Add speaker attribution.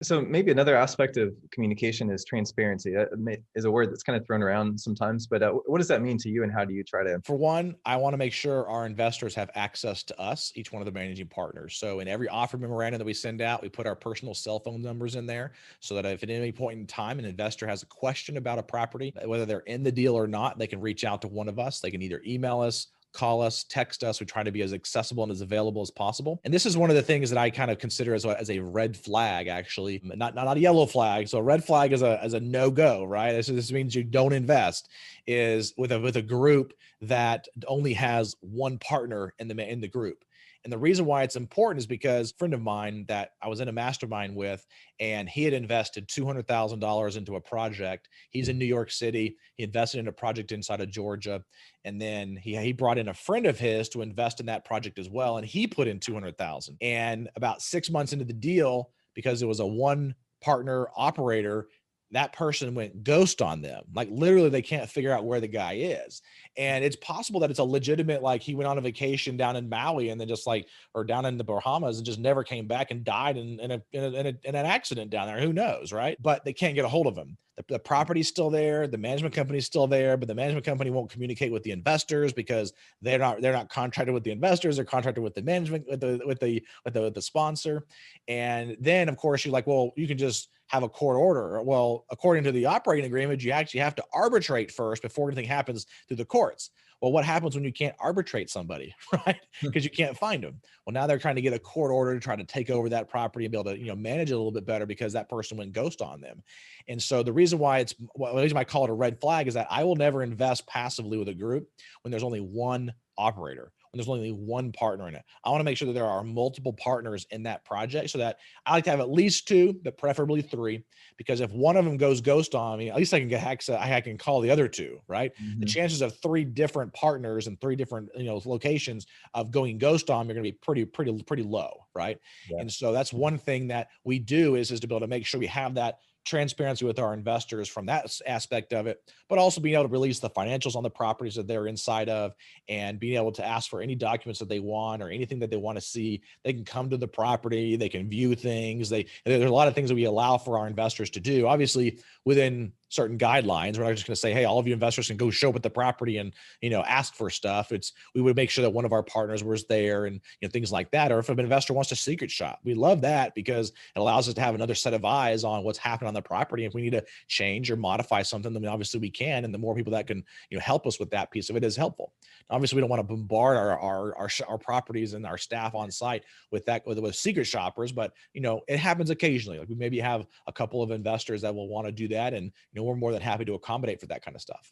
Speaker 1: So maybe another aspect of communication is transparency. That is a word that's kind of thrown around sometimes, but what does that mean to you, and how do you try to?
Speaker 2: For one, I want to make sure our investors have access to us, each one of the managing partners. So in every offer memorandum that we send out, we put our personal cell phone numbers in there so that if at any point in time an investor has a question about a property, whether they're in the deal or not, they can reach out to one of us. They can either email us, call us, text us. We try to be as accessible and as available as possible. And this is one of the things that I kind of consider as a red flag, actually, not a yellow flag. So a red flag is a no go, right? This means you don't invest. Is with a group that only has one partner in the group. And the reason why it's important is because a friend of mine that I was in a mastermind with, and he had invested $200,000 into a project. He's in New York City. He invested in a project inside of Georgia. And then he brought in a friend of his to invest in that project as well. And he put in 200,000. And about 6 months into the deal, because it was a one partner operator, that person went ghost on them. Like literally, they can't figure out where the guy is. And it's possible that it's a legitimate, like he went on a vacation down in Maui and then just like, or down in the Bahamas and just never came back and died in an accident down there. Who knows, right? But they can't get a hold of him. The property's still there, the management company's still there, but the management company won't communicate with the investors because they're not contracted with the investors. They're contracted with the management with the sponsor. And then of course you're like, well, you can just have a court order. Well, according to the operating agreement, you actually have to arbitrate first before anything happens through the courts. Well, what happens when you can't arbitrate somebody, right? Because you can't find them. Well, now they're trying to get a court order to try to take over that property and be able to, manage it a little bit better because that person went ghost on them. And so the reason why the reason I call it a red flag is that I will never invest passively with a group when there's only one operator, when there's only one partner in it. I want to make sure that there are multiple partners in that project so that I like to have at least two, but preferably three, because if one of them goes ghost on me, at least I can get access. I can call the other two, right? The
Speaker 1: Mhm.
Speaker 2: chances of three different partners and three different, locations of going ghost on me are going to be pretty low, right?
Speaker 1: Yeah.
Speaker 2: And so that's one thing that we do is to be able to make sure we have that transparency with our investors from that aspect of it, but also being able to release the financials on the properties that they're inside of and being able to ask for any documents that they want or anything that they want to see. They can come to the property, they can view things. There's a lot of things that we allow for our investors to do, obviously within certain guidelines. We're not just going to say, hey, all of you investors can go show up at the property and, ask for stuff. We would make sure that one of our partners was there and, things like that. Or if an investor wants to secret shop, we love that because it allows us to have another set of eyes on what's happening on the property. If we need to change or modify something, then obviously we can. And the more people that can, help us with that piece of it is helpful. Obviously, we don't want to bombard our properties and our staff on site with secret shoppers, but it happens occasionally. Like we maybe have a couple of investors that will want to do that, and we're more than happy to accommodate for that kind of stuff.